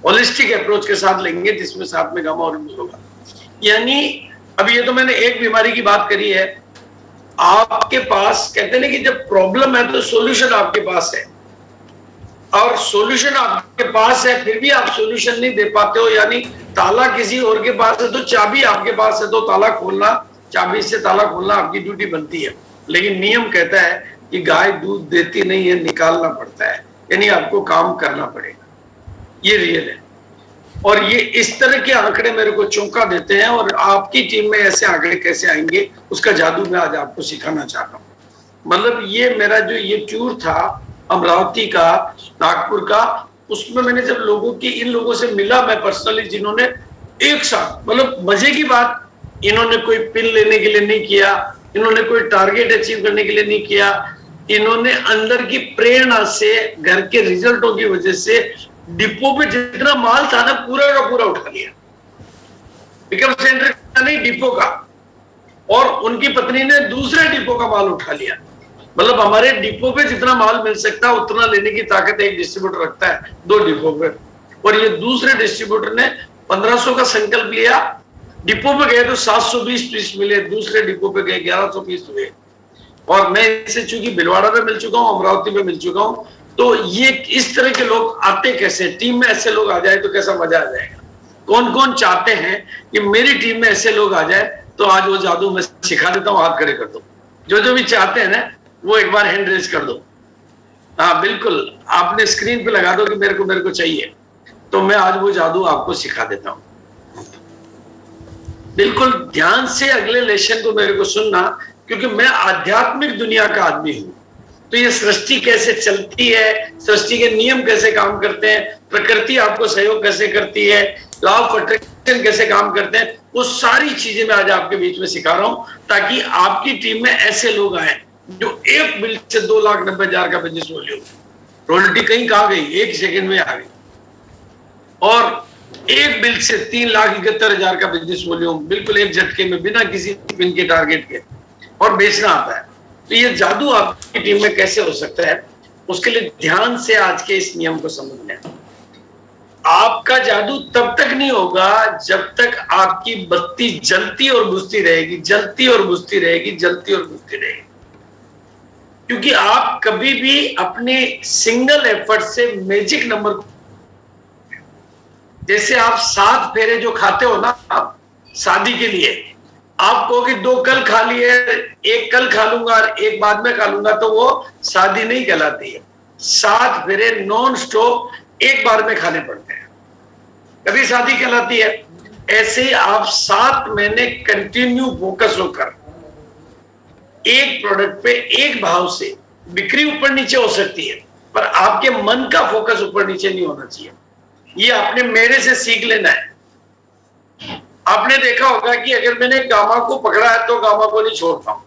होलिस्टिक अप्रोच के साथ लेंगे, जिसमें साथ में गामा ओरिजिनल होगा। यानी अब ये तो मैंने एक बीमारी की बात करी है। आपके पास कहते हैं ना कि जब प्रॉब्लम है तो सॉल्यूशन आपके पास है, और सॉल्यूशन आपके पास है फिर भी आप सॉल्यूशन नहीं दे पाते हो। यानी ताला किसी और के पास है तो चाबी आपके पास है, तो ताला खोलना, चाबी से ताला खोलना आपकी ड्यूटी बनती है। लेकिन नियम कहता है कि गाय दूध देती नहीं है, निकालना पड़ता है, यानी आपको काम करना पड़ेगा। ये रियल है। और ये इस तरह के आंकड़े मेरे को चौंका देते हैं। और आपकी टीम में ऐसे आंकड़े कैसे आएंगे, उसका जादू मैं आज आपको सिखाना चाहता हूँ। मतलब ये मेरा जो ये टूर था अमरावती का, नागपुर का, उसमें मैंने जब इन लोगों से मिला मैं पर्सनली, जिन्होंने एक साथ, मतलब मजे की बात, इन्होंने कोई पिन लेने के लिए नहीं किया, इन्होंने कोई टारगेट अचीव करने के लिए नहीं किया, इन्होंने अंदर की प्रेरणा से, घर के रिजल्टों की वजह से डिपो पे जितना माल था ना पूरा का पूरा उठा लिया, पिकअप सेंटर का नहीं डिपो का, और उनकी पत्नी ने दूसरे डिपो का माल उठा लिया। मतलब हमारे डिपो पे जितना माल मिल सकता है उतना लेने की ताकत एक डिस्ट्रीब्यूटर रखता है 2 डिपो पे, और ये दूसरे डिस्ट्रीब्यूटर ने 1500 का संकल्प लिया। डिपो पे गए तो 720 पीस मिले, दूसरे डिपो पे गए 1100 पीस हुए। और मैं इसे चूंकि भिलवाड़ा में मिल चुका हूँ, अमरावती में मिल चुका हूँ, तो ये इस तरह के लोग आते कैसे, टीम में ऐसे लोग आ जाए तो कैसा मजा आ जाएगा। कौन कौन चाहते हैं कि मेरी टीम में ऐसे लोग आ जाए, तो आज वो जादू मैं सिखा देता हूँ, हाथ खड़े कर दो। जो भी चाहते हैं ना वो एक बार हैंड रेज कर दो। हाँ बिल्कुल, आपने स्क्रीन पे लगा दो कि मेरे को चाहिए, तो मैं आज वो जादू आपको सिखा देता हूं। बिल्कुल ध्यान से अगले लेसन को मेरे को सुनना, क्योंकि मैं आध्यात्मिक दुनिया का आदमी हूं। तो ये सृष्टि कैसे चलती है, सृष्टि के नियम कैसे काम करते हैं, प्रकृति आपको सहयोग कैसे करती है, लॉ ऑफ अट्रैक्शन कैसे काम करते हैं, वो सारी चीजें मैं आज आपके बीच में सिखा रहा हूं, ताकि आपकी टीम में ऐसे लोग आए जो एक बिल से 2,90,000 का बिजनेस वॉल्यूम, रॉयल्टी कहीं कहाँ गई, 1 सेकंड में आ गई, और एक बिल से 3,71,000 का बिजनेस वॉल्यूम बिल्कुल एक झटके में, बिना किसी पिन के टारगेट के, और बेचना आता है। तो ये जादू आपकी टीम में कैसे हो सकता है, उसके लिए ध्यान से आज के इस नियम को समझना है। आपका जादू तब तक नहीं होगा जब तक आपकी बत्ती जलती और बुझती रहेगी, जलती और बुझती रहेगी, जलती और बुझती रहेगी। क्योंकि आप कभी भी अपने सिंगल एफर्ट से मैजिक नंबर, जैसे आप 7 फेरे जो खाते हो ना आप शादी के लिए, आप कहोगे 2 कल खा लिए, 1 कल खा लूंगा और 1 बाद में खा लूंगा, तो वो शादी नहीं कहलाती है। 7 फेरे नॉन स्टॉप एक बार में खाने पड़ते हैं, कभी शादी कहलाती है। ऐसे ही आप 7 महीने कंटिन्यू फोकस होकर एक प्रोडक्ट पे एक भाव से, बिक्री ऊपर नीचे हो सकती है पर आपके मन का फोकस ऊपर नीचे नहीं होना चाहिए। ये आपने मेरे से सीख लेना है। आपने देखा होगा कि अगर मैंने गामा को पकड़ा है तो गामा को नहीं छोड़ता हूं।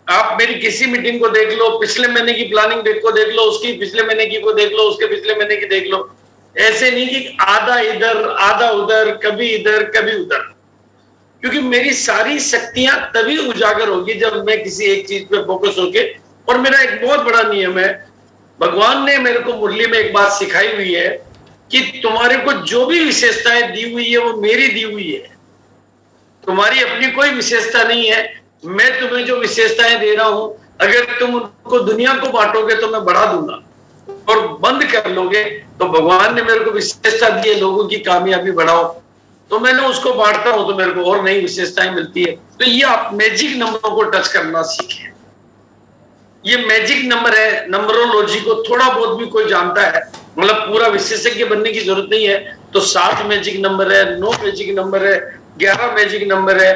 आप मेरी किसी मीटिंग को देख लो, पिछले महीने की प्लानिंग को देख लो, उसकी पिछले महीने की को देख लो, उसके पिछले महीने की देख लो। ऐसे नहीं कि आधा इधर आधा उधर, कभी इधर कभी उधर, क्योंकि मेरी सारी शक्तियां तभी उजागर होगी जब मैं किसी एक चीज पे फोकस होके। और मेरा एक बहुत बड़ा नियम है, भगवान ने मेरे को मुरली में एक बात सिखाई हुई है कि तुम्हारे को जो भी विशेषताएं दी हुई है वो मेरी दी हुई है, तुम्हारी अपनी कोई विशेषता नहीं है। मैं तुम्हें जो विशेषताएं दे रहा हूं, अगर तुम उनको दुनिया को बांटोगे तो मैं बढ़ा दूंगा, और बंद कर लोगे तो भगवान ने मेरे को विशेषता दी है लोगों की कामयाबी बढ़ाओ, तो मैंने उसको बांटता हूं तो मेरे को और नई विशेषताएं मिलती है। तो ये आप मैजिक नंबरों को टच करना सीखें। ये मैजिक नंबर है, नंबरोलॉजी को थोड़ा बहुत भी कोई जानता है, मतलब पूरा विशेषज्ञ बनने की जरूरत नहीं है। तो 7 मैजिक नंबर है, 9 मैजिक नंबर है, 11 मैजिक नंबर है।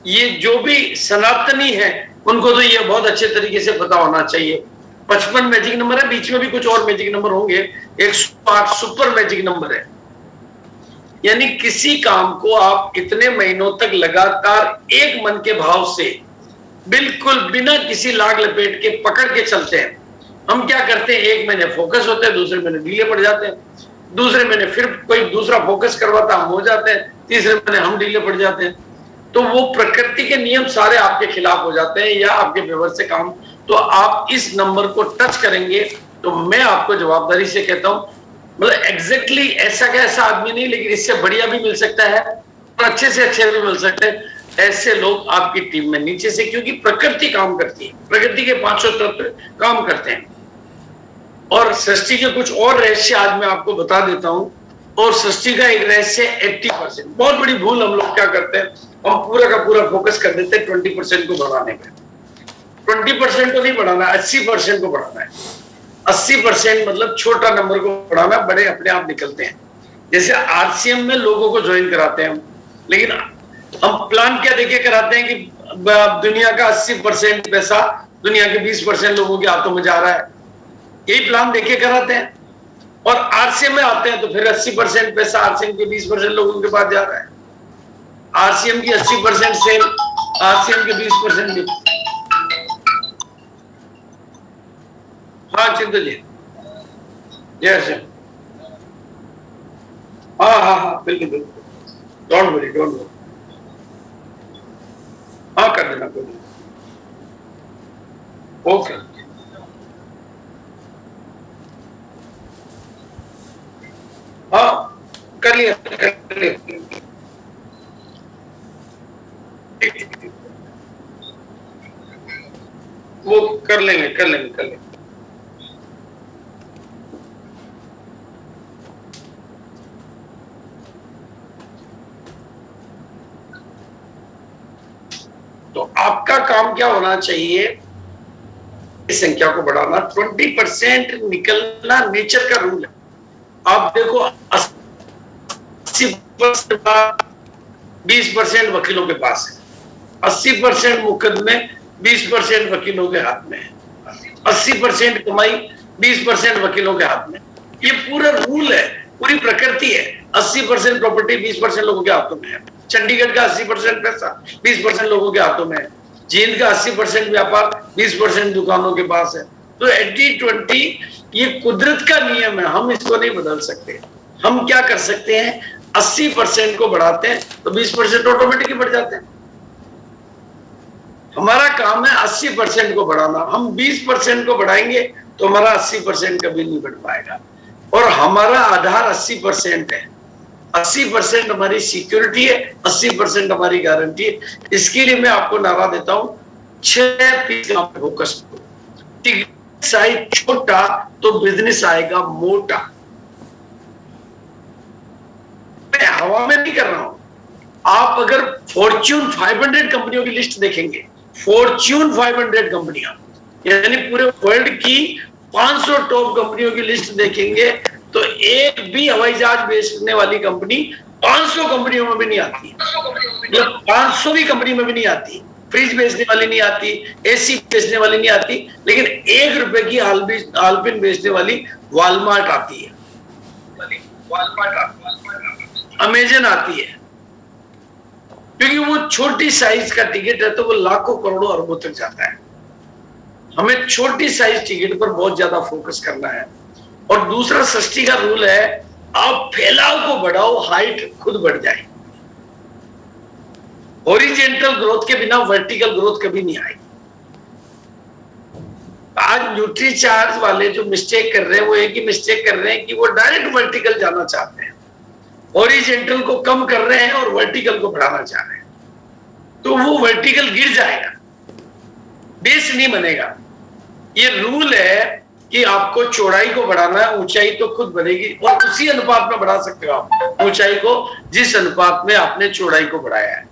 ये जो भी सनातनी है उनको तो ये बहुत अच्छे तरीके से पता होना चाहिए। 55 मैजिक नंबर है, बीच में भी कुछ और मैजिक नंबर होंगे। 108 सुपर मैजिक नंबर है। यानी किसी काम को आप इतने महीनों तक लगातार एक मन के भाव से, बिल्कुल बिना किसी लाग लपेट के पकड़ के चलते हैं। हम क्या करते हैं, एक महीने फोकस होते हैं, दूसरे महीने ढीले पड़ जाते हैं, दूसरे महीने फिर कोई दूसरा फोकस करवाता हम हो जाते हैं, तीसरे महीने हम ढीले पड़ जाते हैं। तो वो प्रकृति के नियम सारे आपके खिलाफ हो जाते हैं या आपके फेवर से काम। तो आप इस नंबर को टच करेंगे तो मैं आपको जवाबदारी से कहता हूं, मतलब एग्जैक्टली ऐसा का ऐसा आदमी नहीं, लेकिन इससे बढ़िया भी मिल सकता है और अच्छे से अच्छे भी मिल सकते हैं। ऐसे लोग आपकी टीम में नीचे से, क्योंकि प्रकृति काम करती है, प्रकृति के 500 तत्व काम करते हैं। और सृष्टि के कुछ और रहस्य आज मैं आपको बता देता हूं। और सृष्टि का एक रहस्य 80%। बहुत बड़ी भूल हम लोग क्या करते हैं, हम पूरा का पूरा फोकस कर देते हैं 20% को बढ़ाने पे। 20% को नहीं बढ़ाना, 80% को बढ़ाना है। 80% मतलब छोटा नंबर को बढ़ाना, बड़े अपने आप निकलते हैं। जैसे आरसीएम में लोगों को ज्वाइन कराते हैं, लेकिन हम प्लान क्या देके कराते हैं कि दुनिया का 80% पैसा दुनिया के 20% लोगों के हाथों में जा रहा है, यही प्लान देके कराते हैं। और आरसीएम में आते हैं तो फिर 80% पैसा आरसीएम के 20% लोगों के पास जा रहा है। आरसीएम की 80% सेल, आरसीएम के 20% भी। हाँ चिंता जी, यस हाँ बिल्कुल बिल्कुल, डोंट वरी। हाँ कर देना कोई, ओके। हाँ कर लिया। वो कर लेंगे। तो आपका काम क्या होना चाहिए, इस संख्या को बढ़ाना। 20% निकलना नेचर का रूल है। आप देखो 80% 20% वकीलों के पास है, 80% मुकदमे 20% वकीलों के हाथ में है, 80% कमाई 20% वकीलों के हाथ में। ये पूरा रूल है, पूरी प्रकृति है। 80% प्रॉपर्टी 20% लोगों के हाथों में है। चंडीगढ़ का 80% पैसा 20% लोगों के हाथों में है। जींद का 80% व्यापार 20% दुकानों के पास है। तो 80-20 ये कुदरत का नियम है, हम इसको नहीं बदल सकते। हम क्या कर सकते हैं, 80% को बढ़ाते हैं तो 20% ऑटोमेटिकली बढ़ जाते हैं। हमारा काम है 80% को बढ़ाना। हम 20% को बढ़ाएंगे तो हमारा 80% कभी नहीं बढ़ पाएगा। और हमारा आधार 80% है। 80% हमारी सिक्योरिटी है, 80% हमारी गारंटी है। इसके लिए मैं आपको नारा देता हूं, 6 पीस पे फोकस करो। टिकट साइज छोटा तो बिजनेस आएगा मोटा। मैं हवा में नहीं कर रहा हूं। आप अगर फॉर्च्यून 500 कंपनियों की लिस्ट देखेंगे, फॉर्च्यून 500 कंपनियां यानी पूरे वर्ल्ड की 500 टॉप कंपनियों की लिस्ट देखेंगे तो एक भी हवाई जहाज बेचने वाली कंपनी 500 कंपनियों में भी नहीं आती। 500वीं कंपनी में भी नहीं आती। फ्रिज बेचने वाली नहीं आती, एसी बेचने वाली नहीं आती, लेकिन 1 रुपए की आलपिन बेचने वाली वॉलमार्ट आती है, अमेजन आती है। क्योंकि वो छोटी साइज का टिकट है तो वो लाखों करोड़ों अरबों तक जाता है। हमें छोटी साइज टिकट पर बहुत ज्यादा फोकस करना है। और दूसरा सृष्टि का रूल है, आप फैलाव को बढ़ाओ, हाइट खुद बढ़ जाए। हॉरिजॉन्टल ग्रोथ के बिना वर्टिकल ग्रोथ कभी नहीं आएगी। आज न्यूट्रीचार्ज वाले जो मिस्टेक कर रहे हैं वो एक ही मिस्टेक कर रहे हैं कि वो डायरेक्ट वर्टिकल जाना चाहते हैं, हॉरिजॉन्टल को कम कर रहे हैं और वर्टिकल को बढ़ाना चाह रहे हैं। तो वो वर्टिकल गिर जाएगा, बेस नहीं बनेगा। ये रूल है कि आपको चौड़ाई को बढ़ाना है, ऊंचाई तो खुद बढ़ेगी और उसी अनुपात में बढ़ा सकते हो आप ऊंचाई को जिस अनुपात में आपने चौड़ाई को बढ़ाया है।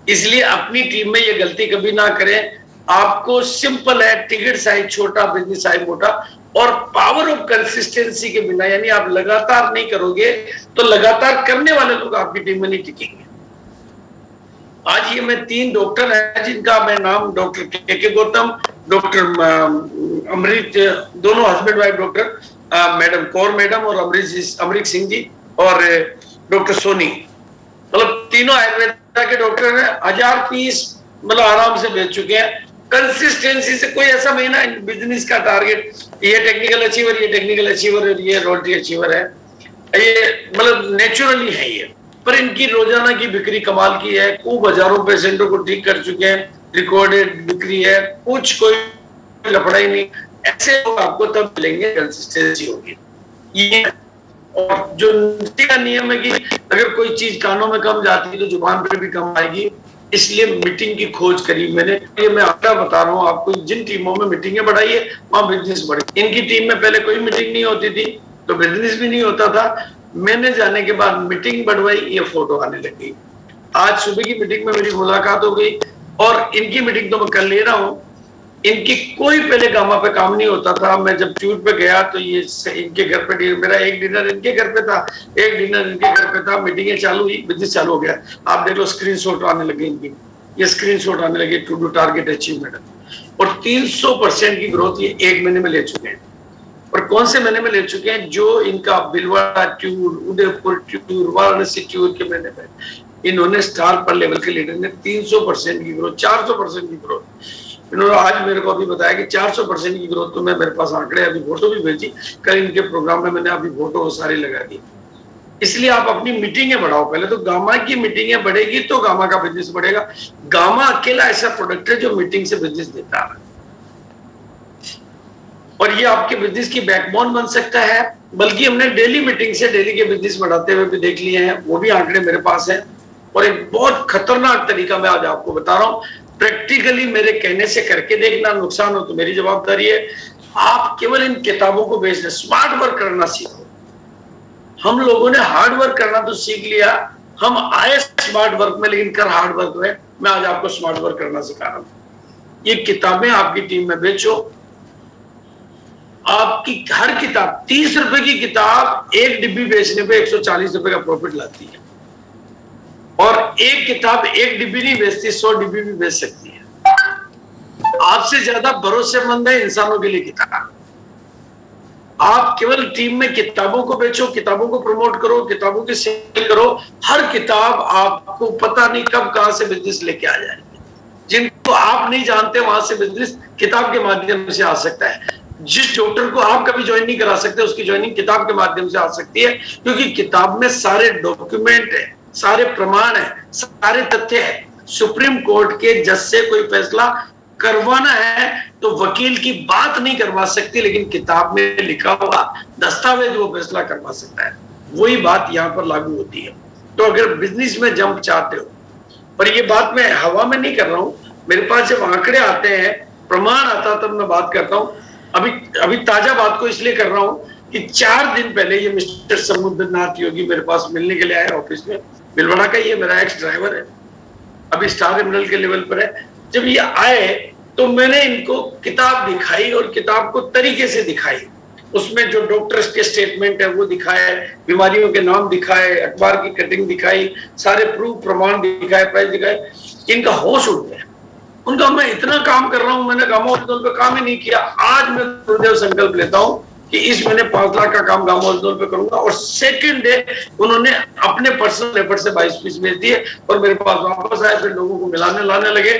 इसलिए अपनी टीम में ये गलती कभी ना करें। आपको सिंपल है, टिकट साइज छोटा, बिजनेस साइज मोटा और पावर ऑफ कंसिस्टेंसी के बिना, यानी आप लगातार नहीं करोगे तो लगातार करने वाले लोग आपकी टीम में नहीं टिकेंगे। आज ये मैं 3 डॉक्टर हैं जिनका मैं नाम, डॉक्टर के गौतम, डॉक्टर अमृत, दोनों husband wife doctor, madam Kaur madam और अमृत सिंह जी और डॉक्टर सोनी, मतलब तीनों आयुर्वेदा के डॉक्टर हैं। 1000 पीस मतलब आराम से बेच चुके हैं। कंसिस्टेंसी से कोई ऐसा महीना बिजनेस का टारगेट, ये टेक्निकल अचीवर, ये टेक्निकल अचीवर है, ये रॉयल्टी अचीवर है, ये मतलब नेचुरली है ये। पर इनकी रोजाना की बिक्री कमाल की है। खूब हजारों पेशेंटों को ठीक कर चुके हैं, रिकॉर्डेड बिक्री है, कुछ कोई लफड़ा ही नहीं। ऐसे लोग आपको तब मिलेंगे, कंसिस्टेंसी होगी ये। और जो नीति का नियम है कि अगर कोई चीज कानों में कम जाती है तो जुबान पे भी कम आएगी। इसलिए मीटिंग की खोज करी मैंने। ये मैं आपका बता रहा हूँ आपको, जिन टीमों में मीटिंगें बढ़ाई है वहां बिजनेस बढ़े। इनकी टीम में पहले कोई मीटिंग नहीं होती थी तो बिजनेस भी नहीं होता था। मैंने जाने के बाद मीटिंग बढ़वाई, ये फोटो आने लगी। आज सुबह की मीटिंग में मेरी मुलाकात हो गई और इनकी मीटिंग तो मैं कर ले रहा हूँ। इनकी कोई पहले गामा पे काम नहीं होता था। मैं जब ट्यूट पे गया तो ये इनके घर पे, मेरा एक डिनर इनके घर पे था, एक डिनर इनके घर पे था। मीटिंगें चालू हुई, बिजनेस चालू हो गया। आप देख लो स्क्रीनशॉट आने लगे इनकी, ये स्क्रीनशॉट आने लगे, टू डू टारगेट अचीवमेंट। और 300% की ग्रोथ ये 1 महीने में ले चुके हैं। और कौन से महीने में ले चुके हैं? जो इनका Bhilwara tour, Udaipur tour, Varanasi tour के महीने में इन्होंने स्टार पर लेवल के लीडर ने 300% की ग्रोथ, 400% की ग्रोथ। इन्होंने आज मेरे को अभी बताया कि 400% की ग्रोथ, तो मैं मेरे पास आंकड़े अभी फोटो भी भेजी कल इनके प्रोग्राम में, मैंने अभी फोटो सारी लगा दी। इसलिए आप अपनी मीटिंगें बढ़ाओ, पहले तो गामा की मीटिंगें बढ़ेगी तो गामा का बिजनेस बढ़ेगा। गामा अकेला ऐसा प्रोडक्ट है जो मीटिंग से बिजनेस देता है, और ये आपके बिजनेस की बैकबोन बन सकता है। बल्कि हमने डेली मीटिंग से डेली के बिजनेस बढ़ाते हुए भी देख लिए हैं, वो भी आंकड़े मेरे पास हैं। और एक बहुत खतरनाक तरीका मैं आज आपको बता रहा हूं, प्रैक्टिकली मेरे कहने से करके देखना, नुकसान हो तो मेरी जवाबदारी है। आप केवल इन किताबों को बेचना, स्मार्ट वर्क करना सीखो। हम लोगों ने हार्ड वर्क करना तो सीख लिया, हम आए स्मार्ट वर्क में लेकिन कर हार्ड वर्क में। मैं आज आपको स्मार्ट वर्क करना सिखा रहा हूं। ये किताबें आपकी टीम में बेचो। आपकी हर किताब 30 रुपए की किताब एक डिब्बी बेचने पे 140 रुपए का प्रॉफिट लाती है, और एक किताब एक डिब्बी नहीं बेचती, 100 डिब्बी भी बेच सकती है। आपसे ज्यादा भरोसेमंद है इंसानों के लिए किताब। आप केवल टीम में किताबों को बेचो, किताबों को प्रमोट करो, किताबों की सेल करो। हर किताब आपको पता नहीं कब कहां से बिजनेस लेके आ जाएगी। जिनको आप नहीं जानते वहां से बिजनेस किताब के माध्यम से आ सकता है। जिस डॉक्टर को आप कभी ज्वाइन नहीं करा सकते, उसकी ज्वाइनिंग किताब के माध्यम से आ सकती है, क्योंकि किताब में सारे डॉक्यूमेंट है, सारे प्रमाण है, सारे तथ्य है। सुप्रीम कोर्ट के जज से कोई फैसला करवाना है तो वकील की बात नहीं करवा सकती, लेकिन किताब में लिखा हुआ दस्तावेज वो फैसला करवा सकता है। वही बात यहाँ पर लागू होती है। तो अगर बिजनेस में जंप चाहते हो, और ये बात मैं हवा में नहीं कर रहा हूं, मेरे पास जब आंकड़े आते हैं, प्रमाण आता तब मैं बात करता हूं। अभी ताजा बात को इसलिए कर रहा हूं कि 4 दिन पहले ये मिस्टर समुद्रनाथ योगी मेरे पास मिलने के लिए आए ऑफिस में। बिलवाड़ा का ये मेरा एक्स ड्राइवर है, अभी स्टार एमरल्ड के लेवल पर है। जब ये आए तो मैंने इनको किताब दिखाई, और किताब को तरीके से दिखाई। उसमें जो डॉक्टर्स के स्टेटमेंट है वो दिखाए, बीमारियों के नाम दिखाए, अखबार की कटिंग दिखाई, सारे प्रूफ प्रमाण दिखाए, प्राइस दिखाए। इनका होश उड़ गया। उनका मैं इतना काम कर रहा हूं, मैंने गामा ओरिजिनल पे काम ही नहीं किया। आज मैं गुरुदेव संकल्प लेता हूं कि इस महीने 5 लाख का काम गामा ओरिजिनल पे करूंगा। और सेकंड डे उन्होंने अपने पर्सनल एफर्ट से 22 पीस बेच दिए और मेरे पास वापस आए। फिर लोगों को मिलाने लाने लगे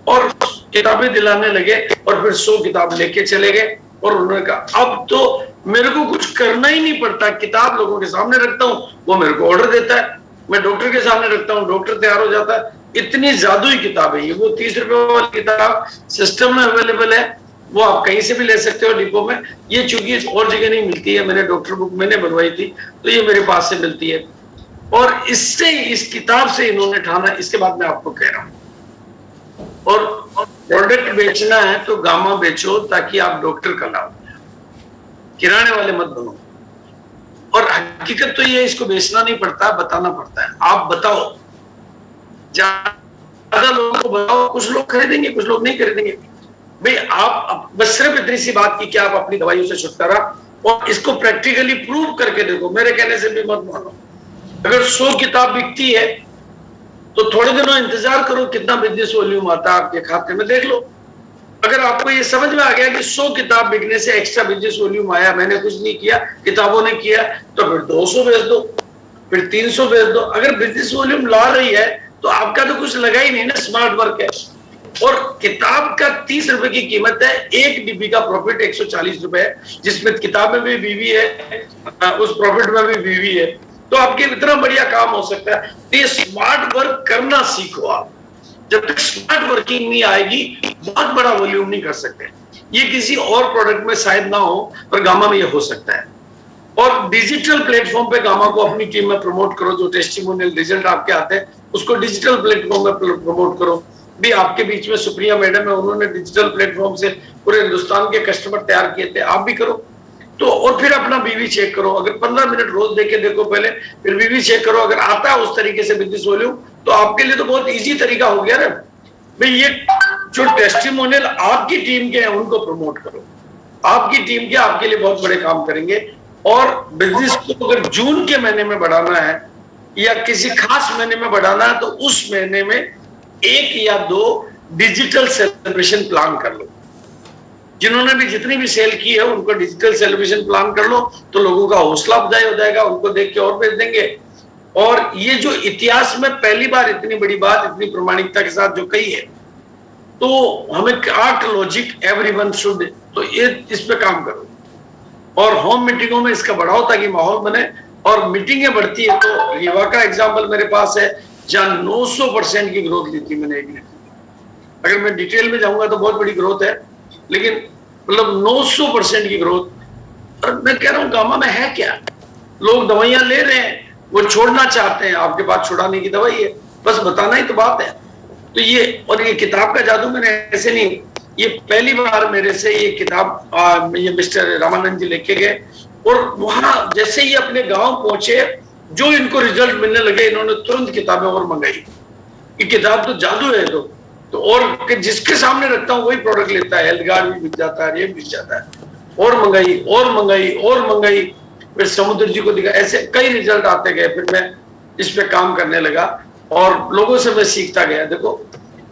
और किताबें दिलाने लगे, और फिर 100 किताब लेके चले गए। और उन्होंने कहा अब तो मेरे को कुछ करना ही नहीं पड़ता, किताब लोगों के सामने रखता हूं, वो मेरे को ऑर्डर देता है। मैं डॉक्टर के सामने रखता हूं, डॉक्टर तैयार हो जाता है। इतनी जादुई किताब है ये। वो 30 रुपए वाली किताब सिस्टम में अवेलेबल है, वो आप कहीं से भी ले सकते हो डिपो में। ये चूंकि और जगह नहीं मिलती है, मैंने डॉक्टर बुक मैंने बनवाई थी तो ये मेरे पास से मिलती है। और इससे, इस किताब से इन्होंने ठाना। इसके बाद मैं आपको कह रहा हूं, और प्रोडक्ट बेचना है तो गामा बेचो, ताकि आप डॉक्टर का लाभ, किराने वाले मत बनो। और हकीकत तो ये, इसको बेचना नहीं पड़ता, बताना पड़ता है। आप बताओ, ज्यादा लोगों को बताओ, कुछ लोग खरीदेंगे, कुछ लोग नहीं खरीदेंगे। भाई आप बस सिर्फ इतनी सी बात की कि आप अपनी दवाइयों से छुटकारा, और इसको प्रैक्टिकली प्रूव करके देखो। मेरे कहने से भी मत मानो। अगर 100 किताब बिकती है तो थोड़े दिनों इंतजार करो, कितना बिजनेस वॉल्यूम आता है आपके खाते में, देख लो। अगर आपको ये समझ में आ गया कि 100 किताब बिकने से एक्स्ट्रा बिजनेस वॉल्यूम आया, मैंने कुछ नहीं किया, किताबों ने किया, तो फिर 200 बेच दो, फिर 300 बेच दो। अगर बिजनेस वॉल्यूम ला रही है तो आपका तो कुछ लगा ही नहीं ना, स्मार्ट वर्क है। और किताब का 30 रुपए की कीमत है, एक डिब्बी का प्रॉफिट 140 रुपए है, जिसमें किताब में भी बीवी है, उस प्रॉफिट में भी बीवी है। तो आपके इतना बढ़िया काम हो सकता है। तो ये स्मार्ट वर्क करना सीखो आप। जब तक स्मार्ट वर्किंग नहीं आएगी, बहुत बड़ा वॉल्यूम नहीं कर सकते। ये किसी और प्रोडक्ट में शायद ना हो, पर गामा में ये हो सकता है। और डिजिटल प्लेटफॉर्म पे गामा को अपनी टीम में प्रमोट करो। जो टेस्टिमोनियल रिजल्ट आपके आते हैं उसको डिजिटल प्लेटफॉर्म में प्रमोट करो। भी आपके बीच में सुप्रिया मैडम है, उन्होंने डिजिटल प्लेटफॉर्म से पूरे हिंदुस्तान के कस्टमर तैयार किए थे, आप भी करो। तो और फिर अपना बीवी चेक करो। अगर 15 मिनट रोज देके देखो पहले, फिर बीवी चेक करो। अगर आता है उस तरीके से बिजनेस वॉल्यूम, तो आपके लिए तो बहुत इजी तरीका हो गया ना भाई। ये जो टेस्टिमोनियल आपकी टीम के हैं उनको प्रमोट करो। आपकी टीम के आपके लिए बहुत बड़े काम करेंगे। और बिजनेस को अगर जून के महीने में बढ़ाना है या किसी खास महीने में बढ़ाना है, तो उस महीने में 1 या 2 डिजिटल सेलिब्रेशन प्लान कर लो। जिन्होंने भी जितनी भी सेल की है उनको डिजिटल सेलिब्रेशन प्लान कर लो, तो लोगों का हौसला अफजाई हो जाएगा, उनको देख के और भेज देंगे। और ये जो इतिहास में पहली बार इतनी बड़ी बात इतनी प्रामाणिकता के साथ जो कही है, तो हमें आर्ट लॉजिक एवरीवन शुड, तो ये इस पे काम करो और होम मीटिंगों में इसका बढ़ाओ ताकि माहौल बने और मीटिंगें बढ़ती है। तो रीवा का एग्जाम्पल मेरे पास है जहां 900% की ग्रोथ ली थी मैंने एक मीटिंग। अगर मैं डिटेल में जाऊंगा तो बहुत बड़ी ग्रोथ है, लेकिन मतलब 900% की ग्रोथ। और मैं कह रहा हूँ गामा में है क्या, लोग दवाइयां ले रहे हैं, वो छोड़ना चाहते हैं, आपके पास छुड़ाने की दवाई है, बस बताना ही तो बात है। तो ये, और ये किताब का जादू मैंने ऐसे नहीं, ये पहली बार मेरे से ये किताब ये मिस्टर रामानंद जी लेके गए और वहां जैसे ही अपने गांव पहुंचे जो इनको रिजल्ट मिलने लगे इन्होंने तुरंत किताबें और मंगाई। ये किताब तो जादू है। तो और जिसके सामने रखता हूँ वही प्रोडक्ट लेता है, हेल्थ गार्ड भी बिक जाता है, ये बिक जाता है, और मंगाई और मंगाई और मंगाई। फिर समुद्र जी को दिखा, ऐसे कई रिजल्ट आते गए। फिर मैं इस पे काम करने लगा और लोगों से मैं सीखता गया। देखो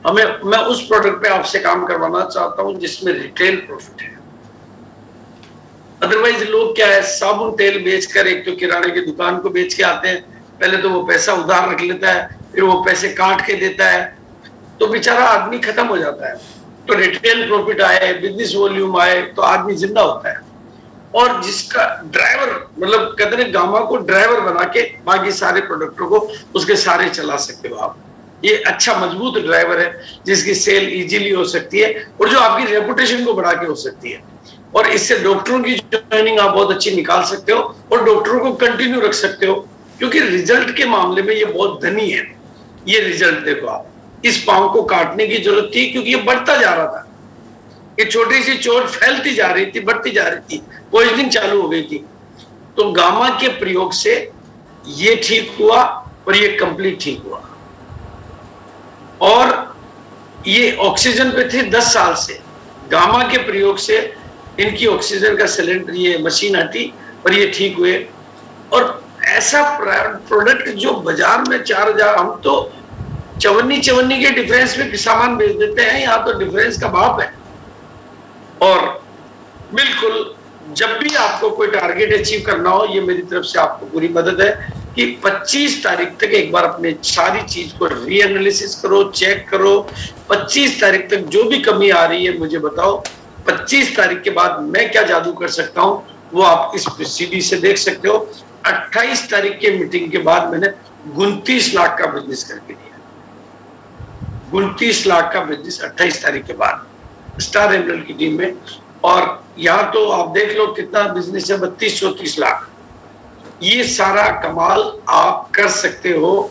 मैं उस प्रोडक्ट पे आपसे काम करवाना चाहता हूँ जिसमें रिटेल प्रॉफिट है। अदरवाइज लोग क्या है, साबुन तेल बेचकर एक तो किराने की दुकान को बेच के आते हैं, पहले तो वो पैसा उधार रख लेता है, फिर वो पैसे काट के देता है, तो बेचारा आदमी खत्म हो जाता है। तो रिटेल प्रॉफिट आए, बिजनेस वॉल्यूम आए तो आदमी जिंदा होता है। और जिसका ड्राइवर, मतलब कहते हैं गामा को ड्राइवर बना के बाकी सारे प्रोडक्टों को उसके सारे चला सकते हो आप। ये अच्छा मजबूत ड्राइवर है जिसकी सेल इजीली हो सकती है और जो आपकी रेपुटेशन को बढ़ा के हो सकती है। और इससे डॉक्टरों की ज्वाइनिंग आप बहुत अच्छी निकाल सकते हो और डॉक्टरों को कंटिन्यू रख सकते हो, क्योंकि रिजल्ट के मामले में ये बहुत धनी है। ये रिजल्ट देखो आप, इस पांव को काटने की जरूरत थी क्योंकि ये बढ़ता जा रहा था, ये छोटी सी चोट फैलती जा रही थी, बढ़ती जा रही थी, पॉइजनिंग चालू हो गई थी। तो गामा के प्रयोग से ये ठीक हुआ और ये कंप्लीट ठीक हुआ। और ये ऑक्सीजन पे थे 10 साल से, गामा के प्रयोग से इनकी ऑक्सीजन का सिलेंडर, ये मशीन हटी और ये ठीक हुए। और ऐसा प्रोडक्ट जो बाजार में 4000, हम तो चवन्नी के डिफरेंस में सामान बेच देते हैं, यहाँ तो डिफरेंस का बाप है। और बिल्कुल जब भी आपको कोई टारगेट अचीव करना हो, ये मेरी तरफ से आपको पूरी मदद है कि 25 तारीख तक एक बार अपने सारी चीज को रीएनालिसिस करो, चेक करो। 25 तारीख तक जो भी कमी आ रही है मुझे बताओ। 25 तारीख के बाद मैं क्या जादू कर सकता हूं वो आप इस सीडी से देख सकते हो। 28 तारीख के मीटिंग के बाद मैंने 29 लाख का बिजनेस करके दिया। 29 लाख का बिजनेस 28 तारीख के बाद स्टार एमरल्ड की टीम में। और यहाँ तो आप देख लो कितना बिजनेस है, 32-34 लाख। ये सारा कमाल आप कर सकते हो,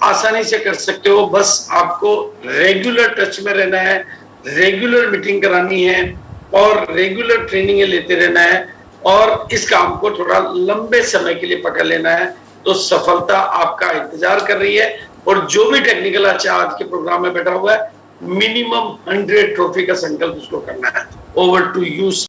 आसानी से कर सकते हो। बस आपको रेगुलर टच में रहना है, रेगुलर मीटिंग करानी है और रेगुलर ट्रेनिंग लेते रहना है और इस काम को थोड़ा लंबे समय के लिए पकड़ लेना है, तो सफलता आपका इंतजार कर रही है। और जो भी टेक्निकल अच्छा आज के प्रोग्राम में बैठा हुआ है, मिनिमम 100 ट्रॉफी का संकल्प उसको करना है। Over to you.